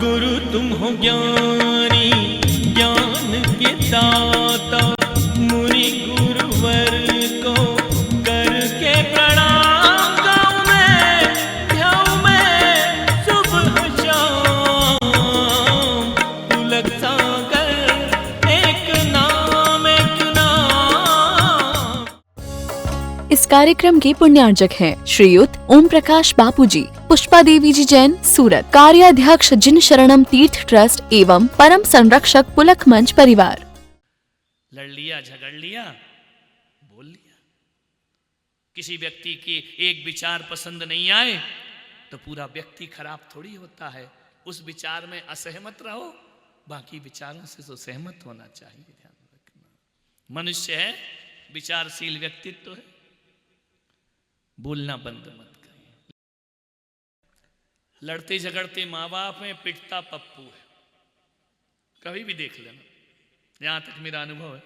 गुरु तुम हो ज्ञानी ज्ञान के दाता, मुनि गुरुवर को करके प्रणाम गाऊं मैं, ध्याऊं मैं सुबह शाम। पुलक सागर एक नाम एक नाम। इस कार्यक्रम के पुण्यार्जक हैं श्रीयुत ओम प्रकाश बापूजी, पुष्पा देवी जी जैन, सूरत। कार्याध्यक्ष जिन शरणम तीर्थ ट्रस्ट एवं परम संरक्षक पुलक मंच परिवार। लड़ लिया, झगड़ लिया, बोल लिया। किसी व्यक्ति की एक विचार पसंद नहीं आए तो पूरा व्यक्ति खराब थोड़ी होता है। उस विचार में असहमत रहो, बाकी विचारों से तो सहमत होना चाहिए। ध्यान रखना, मनुष्य है, विचारशील व्यक्तित्व है, बोलना बंद मत करिए। लड़ते झगड़ते माँ बाप में पिटता पप्पू है, कभी भी देख लेना। यहां तक मेरा अनुभव है।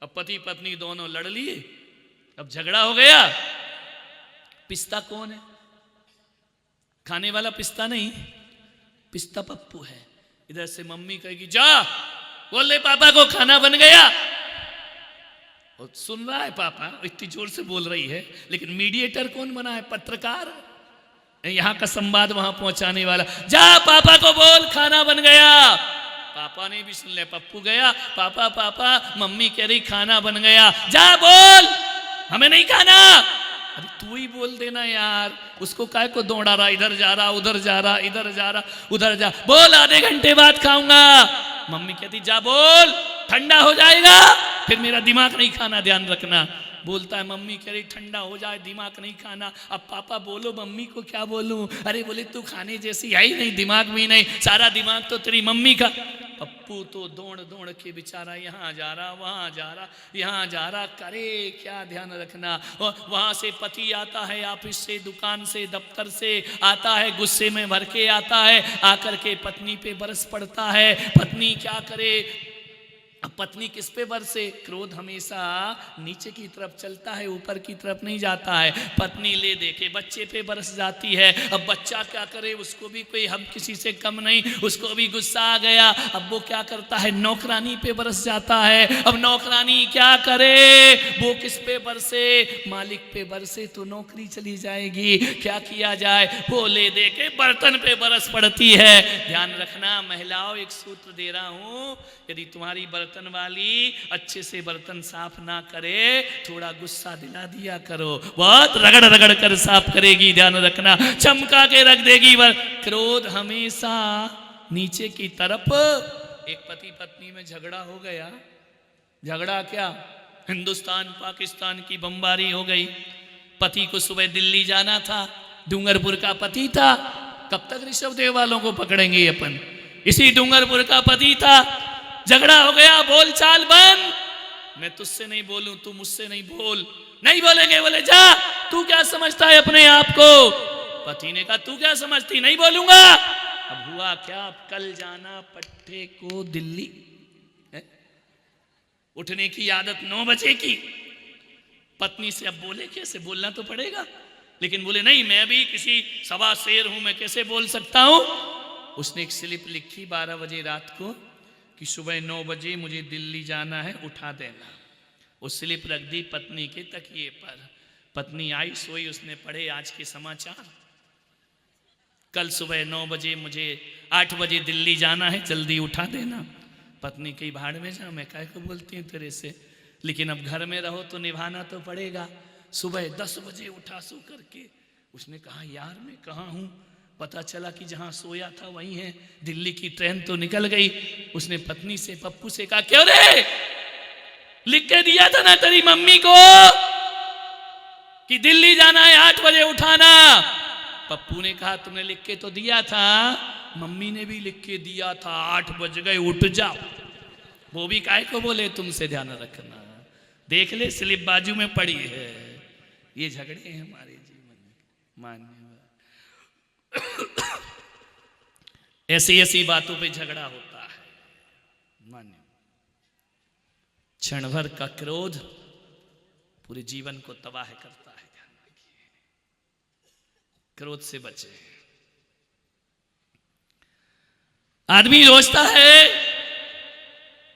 अब पति पत्नी दोनों लड़ लिए, अब झगड़ा हो गया, पिसता कौन है? खाने वाला पिसता नहीं, पिसता पप्पू है। इधर से मम्मी कहेगी जा बोल दे पापा को खाना बन गया, और सुन रहा है पापा, इतनी जोर से बोल रही है, लेकिन मीडिएटर कौन बना है? पत्रकार। यहां का संवाद वहां पहुंचाने वाला। जा पापा को बोल खाना बन गया। पापा ने भी सुन लिया, पप्पू गया, पापा पापा मम्मी कह रही खाना बन गया, जा बोल हमें नहीं खाना। अरे तू ही बोल देना यार, उसको काय को दौड़ा रहा, इधर जा रहा उधर जा रहा, इधर जा रहा उधर जा, बोल आधे घंटे बाद खाऊंगा। मम्मी कहती जा बोल ठंडा हो जाएगा, फिर मेरा दिमाग नहीं खाना, ध्यान रखना। बोलता है मम्मी कह रही ठंडा हो जाए, दिमाग नहीं खाना। अब पापा बोलो मम्मी को क्या बोलूं? अरे बोले तू खाने जैसी है ही नहीं, दिमाग भी नहीं, सारा दिमाग तो तेरी मम्मी का। पप्पू तो दौड़ दौड़ के बेचारा यहाँ जा रहा वहाँ जा रहा यहाँ जा रहा, करे क्या? ध्यान रखना। और वहाँ से पति आता है, ऑफिस से, दुकान से, दफ्तर से आता है, गुस्से में भर के आता है, आकर के पत्नी पे बरस पड़ता है। पत्नी क्या करे? अब पत्नी किस पे बरसे? क्रोध हमेशा नीचे की तरफ चलता है, ऊपर की तरफ नहीं जाता है। पत्नी ले देखे बच्चे पे बरस जाती है। अब बच्चा क्या करे? उसको भी कोई हम किसी से कम नहीं, उसको भी गुस्सा आ गया। अब वो क्या करता है? नौकरानी पे बरस जाता है। अब नौकरानी क्या करे? वो किस पे बरसे? मालिक पे बरसे तो नौकरी चली जाएगी। क्या किया जाए? वो ले दे के बर्तन पे बरस पड़ती है। ध्यान रखना महिलाओं, एक सूत्र दे रहा हूं, यदि तुम्हारी बर्तन वाली अच्छे से बर्तन साफ ना करे, थोड़ा गुस्सा दिला दिया करो, बहुत रगड़ रगड़ कर साफ करेगी। ध्यान रखना, चमका के रख देगी। क्रोध हमेशा नीचे की तरफ। एक पति पत्नी में झगड़ा हो गया। झगड़ा क्या? हिंदुस्तान पाकिस्तान की बमबारी हो गई। पति को सुबह दिल्ली जाना था, डूंगरपुर का पति था। कब तक ऋषभदेव वालों को पकड़ेंगे अपन? इसी डूंगरपुर का पति था। झगड़ा हो गया, बोल चाल बंद। मैं तुझसे नहीं बोलूं, तू मुझसे नहीं बोल। नहीं बोलेंगे, बोले जा तू क्या समझता है अपने आप को? पति ने कहा तू क्या समझती? नहीं बोलूंगा। अब हुआ क्या? कल जाना पट्टे को दिल्ली है? उठने की आदत 9 बजे की। पत्नी से अब बोले कैसे? बोलना तो पड़ेगा, लेकिन बोले नहीं मैं भी किसी सवा शेर हूं, मैं कैसे बोल सकता हूं। उसने एक स्लिप लिखी 12 बजे रात को कि सुबह 9 बजे मुझे दिल्ली जाना है, उठा देना। वो स्लिप रख दी पत्नी के तकिए पर। पत्नी आई, सोई, उसने पढ़े आज के समाचार। कल सुबह 9 बजे मुझे 8 बजे दिल्ली जाना है, जल्दी उठा देना। पत्नी कई भाड़ में जा, मैं काहे को बोलती हूँ तेरे से, लेकिन अब घर में रहो तो निभाना तो पड़ेगा। सुबह 10 बजे उठा सो करके। उसने कहा यार मैं कहाँ हूँ? पता चला कि जहां सोया था वहीं है। दिल्ली की ट्रेन तो निकल गई। उसने पत्नी से, पप्पू से कहा क्यों रे, लिख के दिया था ना तेरी मम्मी को कि दिल्ली जाना है 8 बजे उठाना। पप्पू ने कहा तुमने लिख के तो दिया था, मम्मी ने भी लिख के दिया था 8 बज गए उठ जाओ। वो भी काहे को बोले तुमसे? ध्यान रखना, देख ले स्लिप बाजू में पड़ी है। ये झगड़े हैं हमारे जीवन में, मान्य ऐसी ऐसी बातों पे झगड़ा होता है। मान्य क्षण भर का क्रोध पूरे जीवन को तबाह करता है। ध्यान रखिए, क्रोध से बचे। आदमी सोचता है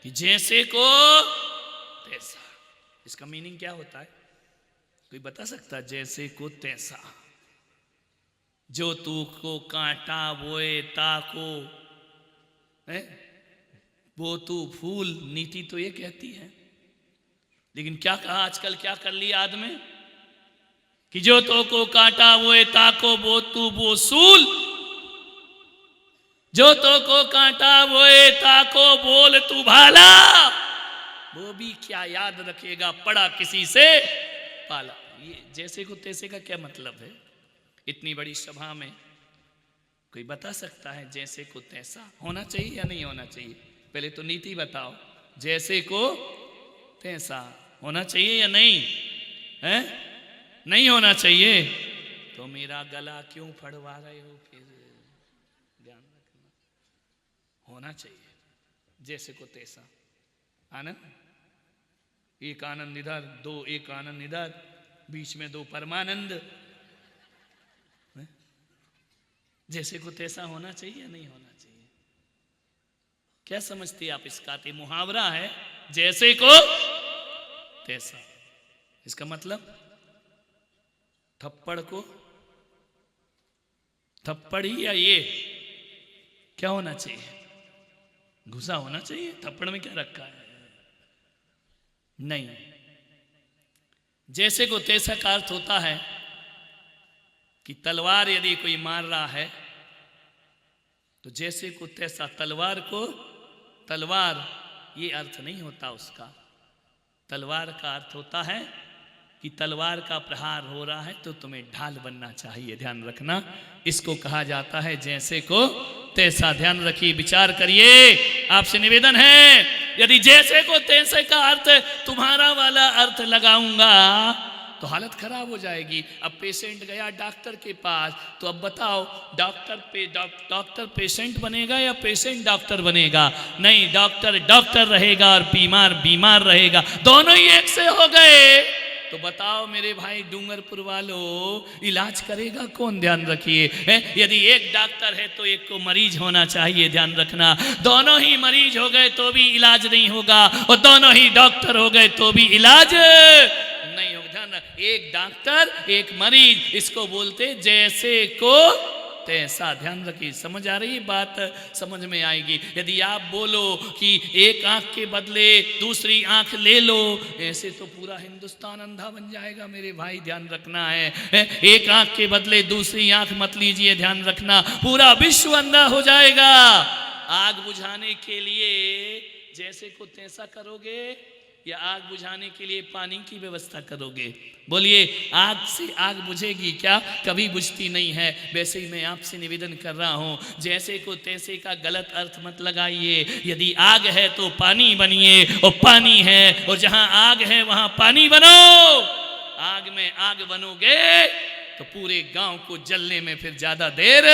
कि जैसे को तैसा। इसका मीनिंग क्या होता है, कोई बता सकता है? जैसे को तैसा, जो तू को कांटा बोए ताको है, वो तू फूल। नीति तो ये कहती है, लेकिन क्या कहा आजकल, क्या कर लिया आदमी कि जो तो को कांटा बोए ताको वो तू वो सूल। जो तो को कांटा बोए ताको बोल तू भाला, वो भी क्या याद रखेगा पड़ा किसी से पाला। ये जैसे को तैसे का क्या मतलब है? इतनी बड़ी सभा में कोई बता सकता है जैसे को तैसा होना चाहिए या नहीं होना चाहिए? पहले तो नीति बताओ, जैसे को तैसा होना चाहिए या नहीं है? नहीं होना चाहिए तो मेरा गला क्यों फड़वा रहे हो? फिर ध्यान रखना, होना चाहिए जैसे को तैसा। आनंद, एक आनंद इधर, दो एक आनंद इधर, बीच में दो परमानंद। जैसे को तैसा होना चाहिए या नहीं होना चाहिए? क्या समझती आप इसका? मुहावरा है जैसे को तैसा। इसका मतलब थप्पड़ को थप्पड़ ही, या ये क्या होना चाहिए? घुसा होना चाहिए। थप्पड़ में क्या रखा है? नहीं। जैसे को तैसा का अर्थ होता है कि तलवार यदि कोई मार रहा है तो जैसे को तैसा, तलवार को तलवार, ये अर्थ नहीं होता उसका। तलवार का अर्थ होता है कि तलवार का प्रहार हो रहा है तो तुम्हें ढाल बनना चाहिए। ध्यान रखना, इसको कहा जाता है जैसे को तैसा। ध्यान रखिए, विचार करिए। आपसे निवेदन है, यदि जैसे को तैसे का अर्थ तुम्हारा वाला अर्थ लगाऊंगा तो हालत खराब हो जाएगी। अब पेशेंट गया डॉक्टर के पास, तो अब बताओ डॉक्टर पेशेंट बनेगा या पेशेंट डॉक्टर बनेगा? नहीं, डॉक्टर डॉक्टर रहेगा और बीमार बीमार रहेगा, दोनों ही एक से हो गए। तो बताओ मेरे भाई डूंगरपुर वालों, इलाज करेगा कौन? ध्यान रखिए, यदि एक डॉक्टर है तो एक को मरीज होना चाहिए। ध्यान रखना, दोनों ही मरीज हो गए तो भी इलाज नहीं होगा, और दोनों ही डॉक्टर हो गए तो भी इलाज नहीं होगा। ध्यान, एक डॉक्टर एक मरीज, इसको बोलते जैसे को तैसा। ध्यान रखिए, समझ आ रही बात? समझ में आएगी। यदि आप बोलो कि एक आंख के बदले दूसरी आंख ले लो, ऐसे तो पूरा हिंदुस्तान अंधा बन जाएगा मेरे भाई। ध्यान रखना है, एक आंख के बदले दूसरी आंख मत लीजिए। ध्यान रखना, पूरा विश्व अंधा हो जाएगा। आग बुझाने के लिए जैसे को तैसा करोगे या आग बुझाने के लिए पानी की व्यवस्था करोगे? बोलिए, आग से आग बुझेगी क्या? कभी बुझती नहीं है। वैसे ही मैं आपसे निवेदन कर रहा हूं, जैसे को तैसे का गलत अर्थ मत लगाइए। यदि आग है तो पानी बनिए, और पानी है और जहां आग है वहां पानी बनो। आग में आग बनोगे तो पूरे गांव को जलने में फिर ज्यादा देर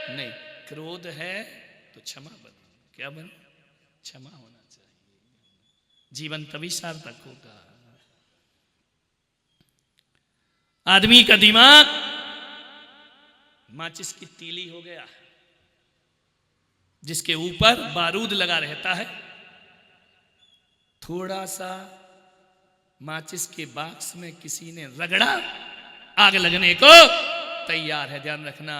नहीं। क्रोध है तो क्षमा बनो। क्या बनो? क्षमा होना चाहिए, जीवन तभी सार्थक होगा। आदमी का दिमाग माचिस की तीली हो गया, जिसके ऊपर बारूद लगा रहता है। थोड़ा सा माचिस के बॉक्स में किसी ने रगड़ा, आग लगने को तैयार है। ध्यान रखना,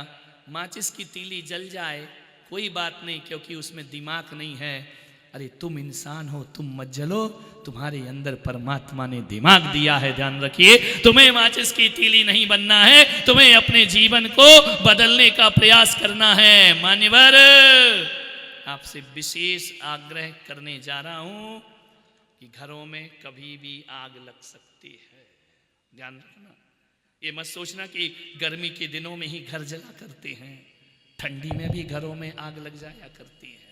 माचिस की तीली जल जाए कोई बात नहीं, क्योंकि उसमें दिमाग नहीं है। अरे तुम इंसान हो, तुम मत जलो, तुम्हारे अंदर परमात्मा ने दिमाग दिया है। ध्यान रखिए, तुम्हें माचिस की तीली नहीं बनना है, तुम्हें अपने जीवन को बदलने का प्रयास करना है। मान्यवर, आपसे विशेष आग्रह करने जा रहा हूं कि घरों में कभी भी आग लग सकती है। ध्यान रखना, ये मत सोचना कि गर्मी के दिनों में ही घर जला करते हैं, ठंडी में भी घरों में आग लग जाया करती है।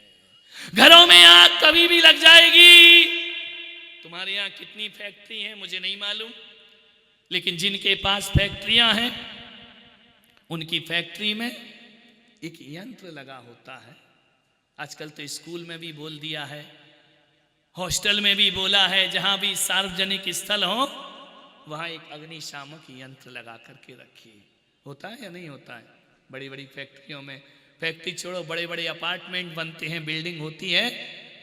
घरों में आग कभी भी लग जाएगी। तुम्हारे यहां कितनी फैक्ट्री हैं मुझे नहीं मालूम, लेकिन जिनके पास फैक्ट्रियां हैं उनकी फैक्ट्री में एक यंत्र लगा होता है। आजकल तो स्कूल में भी बोल दिया है, हॉस्टल में भी बोला है, जहां भी सार्वजनिक स्थल हो वहां एक अग्निशामक यंत्र लगा करके रखिए। होता है या नहीं होता है? बड़ी बड़ी फैक्ट्रियों में फैक्ट्री छोड़ो, बड़े बड़े अपार्टमेंट बनते हैं, बिल्डिंग होती है,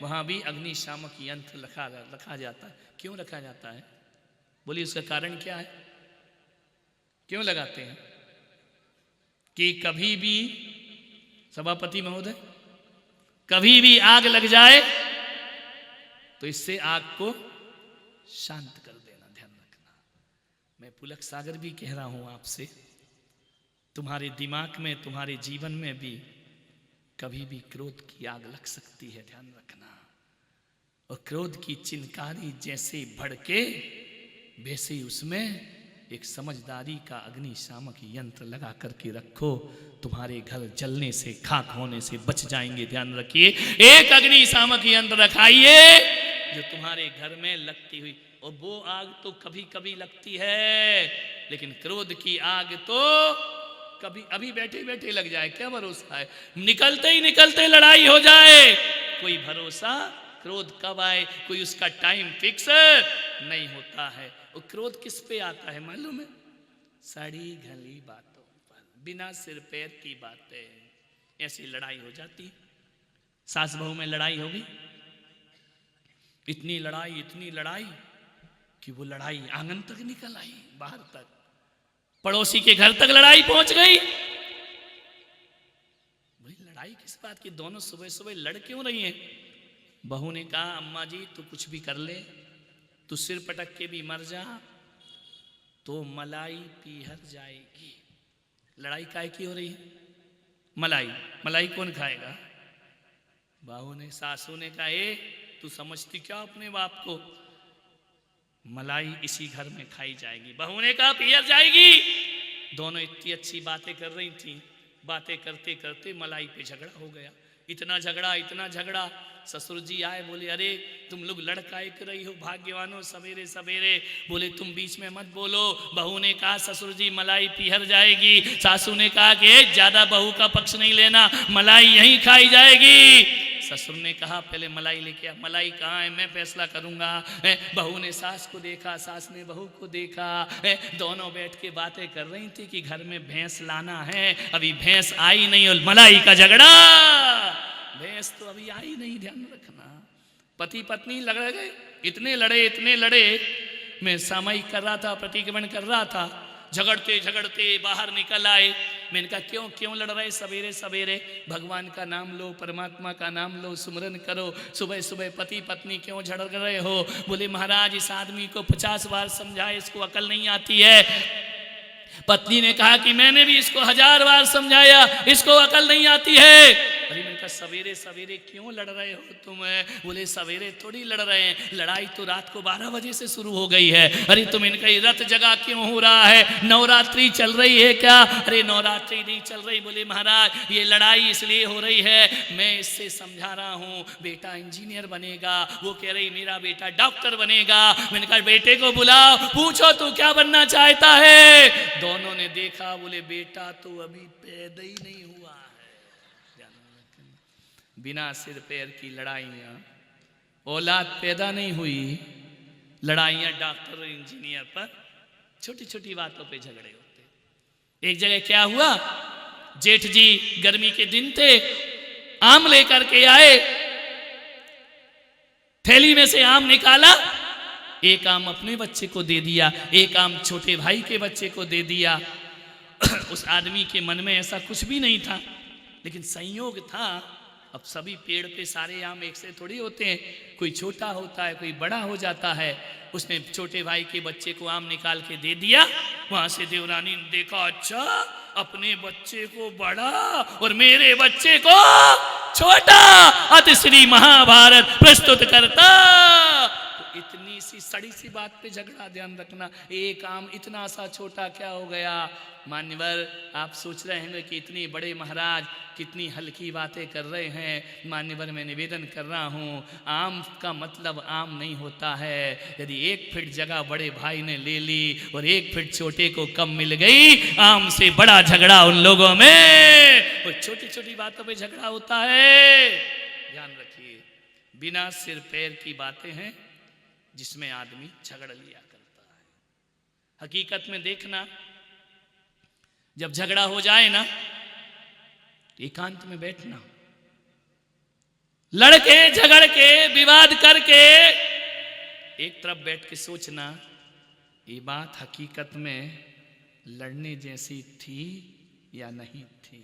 वहां भी अग्निशामक यंत्र रखा जाता है। क्यों रखा जाता है? बोलिए उसका कारण क्या है? क्यों लगाते हैं? कि कभी भी, सभापति महोदय, कभी भी आग लग जाए तो इससे आग को शांत कर देना, ध्यान रखना। मैं पुलक सागर भी कह रहा हूं आपसे, तुम्हारे दिमाग में, तुम्हारे जीवन में भी कभी भी क्रोध की आग लग सकती है, ध्यान रखना। और क्रोध की चिनकारी जैसे भड़के वैसे ही उसमें एक समझदारी का अग्निशामक यंत्र लगा करके रखो, तुम्हारे घर जलने से, खाक होने से बच जाएंगे, ध्यान रखिए। एक अग्निशामक यंत्र रखाइए जो तुम्हारे घर में लगती हुई, और वो आग तो कभी कभी लगती है, लेकिन क्रोध की आग तो कभी, अभी बैठे बैठे लग जाए, क्या भरोसा है? निकलते ही निकलते लड़ाई हो जाए, कोई भरोसा? क्रोध कब आए कोई उसका टाइम फिक्स नहीं होता है। और क्रोध किस पे आता है मालूम है? सड़ी गली बातों पर, बिना सिर पैर की बातें, ऐसी लड़ाई हो जाती। सास बहू में लड़ाई होगी, इतनी लड़ाई कि वो लड़ाई आंगन तक निकल आई, बाहर तक, पड़ोसी के घर तक लड़ाई पहुंच गई। भाई लड़ाई किस बात की? दोनों सुबह सुबह लड़ क्यों रही हैं? बहू ने कहा अम्मा जी तू कुछ भी कर ले, तू सिर पटक के भी मर जा तो मलाई पीहर जाएगी। लड़ाई काय की हो रही है? मलाई कौन खाएगा? बहू ने, सासू ने कहा ए तू समझती क्या अपने बाप को? मलाई इसी घर में खाई जाएगी। बहू ने कहा पीहर जाएगी। दोनों इतनी अच्छी बातें कर रही थी, बातें करते करते मलाई पे झगड़ा हो गया। इतना झगड़ा, ससुर जी आए, बोले अरे तुम लोग लड़काए कर रही हो, भाग्यवानों, सवेरे सवेरे, बोले तुम बीच में मत बोलो। बहू ने कहा ससुर जी मलाई पीहर जाएगी। सासू ने कहा कि ज्यादा बहू का पक्ष नहीं लेना, मलाई यहीं खाई जाएगी। ससुर ने कहा पहले मलाई लेके आ। मलाई कहाँ है? मैं फैसला करूंगा। बहू ने सास को देखा, सास ने बहू को देखा, दोनों बैठ के बातें कर रही थी कि घर में भैंस लाना है, अभी भैंस आई नहीं और मलाई का झगड़ा, भैंस तो अभी आई नहीं, ध्यान रखना। पति पत्नी लड़ गए, इतने लड़े। मैं सामयिक कर रहा था, प्रतिक्रमण कर रहा था, झगड़ते बाहर निकल आए। मैंने कहा क्यों लड़ रहे? सवेरे सवेरे भगवान का नाम लो, परमात्मा का नाम लो, सुमरन करो, सुबह सुबह पति पत्नी क्यों झगड़ रहे हो? बोले महाराज इस आदमी को 50 बार समझाए, इसको अकल नहीं आती है। पत्नी ने कहा कि मैंने भी इसको 1000 बार समझाया, इसको अकल नहीं आती है। अरे मैंने कहा सवेरे सवेरे क्यों लड़ रहे हो तुम? बोले सवेरे थोड़ी लड़ रहे हैं, लड़ाई तो रात को 12 बजे से शुरू हो गई है। अरे तुम इनका रथ जगह क्यों हो रहा है? नवरात्रि चल रही है क्या? अरे नवरात्रि नहीं चल रही। बोले महाराज ये लड़ाई इसलिए हो रही है, मैं इससे समझा रहा हूँ, बेटा इंजीनियर बनेगा, वो कह रही मेरा बेटा डॉक्टर बनेगा। मैंने कहा बेटे को बुलाओ, पूछो तू क्या बनना चाहता है? दोनों ने देखा, बोले बेटा तो अभी पैदा ही नहीं हुआ है। बिना सिर पैर की लड़ाइयां, औलाद पैदा नहीं हुई, लड़ाइयां डॉक्टर और इंजीनियर पर, छोटी छोटी बातों पे झगड़े होते। एक जगह क्या हुआ, जेठ जी गर्मी के दिन थे, आम लेकर के आए, थैली में से आम निकाला, एक आम अपने बच्चे को दे दिया, एक आम छोटे भाई के बच्चे को दे दिया। उस आदमी के मन में ऐसा कुछ भी नहीं था, लेकिन संयोग था। अब सभी पेड़ पे सारे आम एक से थोड़ी होते हैं, कोई छोटा होता है, कोई बड़ा हो जाता है। उसने छोटे भाई के बच्चे को आम निकाल के दे दिया। वहां से देवरानी ने देखा, अच्छा अपने बच्चे को बड़ा और मेरे बच्चे को छोटा, अतिश्री महाभारत प्रस्तुत करता। तो इतनी सी सड़ी सी बात पे झगड़ा, ध्यान रखना। एक आम इतना सा छोटा क्या हो गया? मान्यवर आप सोच रहे हैं कि इतनी बड़े महाराज कितनी हल्की बातें कर रहे हैं। मान्यवर मैं निवेदन कर रहा हूँ, आम का मतलब आम नहीं होता है। यदि 1 फीट जगह बड़े भाई ने ले ली और 1 फीट छोटे को कम मिल गई, आम से बड़ा झगड़ा उन लोगों में, और छोटी छोटी बातों पे झगड़ा होता है। ध्यान रखिए, बिना सिर पैर की बातें हैं जिसमें आदमी झगड़ लिया करता है। हकीकत में देखना, जब झगड़ा हो जाए ना एकांत में बैठना, लड़के झगड़ के विवाद करके एक तरफ बैठ के सोचना ये बात हकीकत में लड़ने जैसी थी या नहीं थी।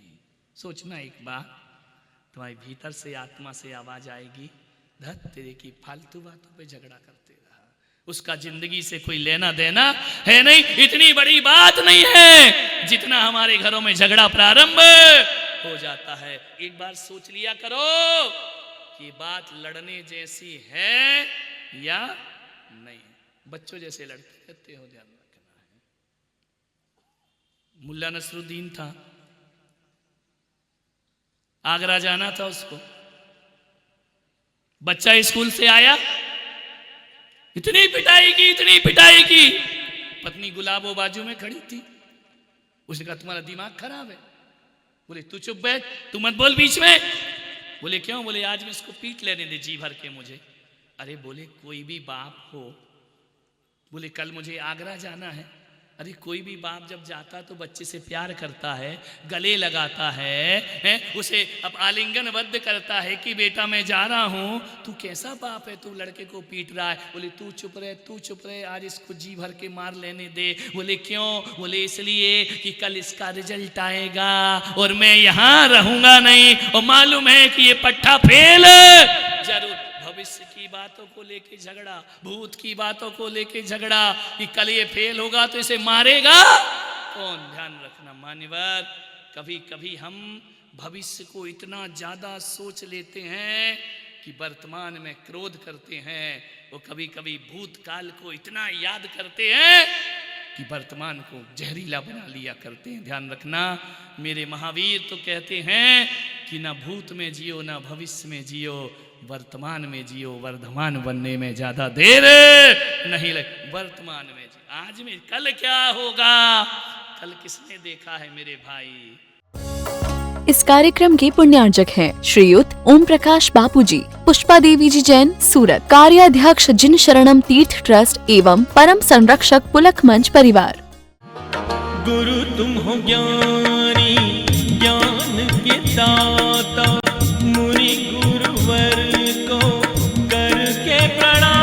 सोचना एक बार, तुम्हारे भीतर से आत्मा से आवाज आएगी, धत तेरे की फालतू बातों पे झगड़ा करते रहा, उसका जिंदगी से कोई लेना देना है नहीं, इतनी बड़ी बात नहीं है जितना हमारे घरों में झगड़ा प्रारंभ हो जाता है। एक बार सोच लिया करो कि बात लड़ने जैसी है या नहीं। बच्चों जैसे लड़ते रहते हो, ध्यान रखना है। मुल्ला नसरुद्दीन था, आगरा जाना था उसको, बच्चा स्कूल से आया, इतनी पिटाई की, पत्नी गुलाबो बाजू में खड़ी थी। उसने कहा तुम्हारा दिमाग खराब है। बोले तू चुप बैठ, तू मत बोल बीच में। बोले क्यों? बोले आज मैं इसको पीट लेने दे जी भर के मुझे। अरे बोले कोई भी बाप हो, बोले कल मुझे आगरा जाना है, अरे कोई भी बाप जब जाता तो बच्चे से प्यार करता है, गले लगाता है, उसे अब आलिंगनबद्ध करता है कि बेटा मैं जा रहा हूं। तू कैसा बाप है, तू लड़के को पीट रहा है। बोले तू चुप रहे, आज इसको जी भर के मार लेने दे। बोले क्यों? बोले इसलिए कि कल इसका रिजल्ट आएगा और मैं यहां रहूंगा नहीं, और मालूम है कि ये पट्टा फेल जरूर। भविष्य की बातों को लेके झगड़ा, भूत की बातों को लेके झगड़ा कि कल ये फेल होगा तो इसे मारेगा कौन। ध्यान रखना मान्यवर, कभी कभी हम भविष्य को इतना ज्यादा सोच लेते हैं कि वर्तमान में क्रोध करते हैं, और कभी कभी भूतकाल को इतना याद करते हैं कि वर्तमान को जहरीला बना लिया करते हैं। ध्यान रखना, मेरे महावीर तो कहते हैं कि ना भूत में जियो ना भविष्य में जियो, वर्तमान में जियो, वर्धमान बनने में ज्यादा देर नहीं लग। वर्तमान में जियो, आज में, कल क्या होगा, कल किसने देखा है मेरे भाई। इस कार्यक्रम के पुण्यार्जक हैं श्रीयुत ओम प्रकाश बापूजी, पुष्पा देवी जी जैन, सूरत। कार्याध्यक्ष जिन शरणम तीर्थ ट्रस्ट एवं परम संरक्षक पुलक मंच परिवार। गुरु तुम हो ज्ञानी, ज्ञान के दाता, मुनि गुरुवर को करके प्रणाम।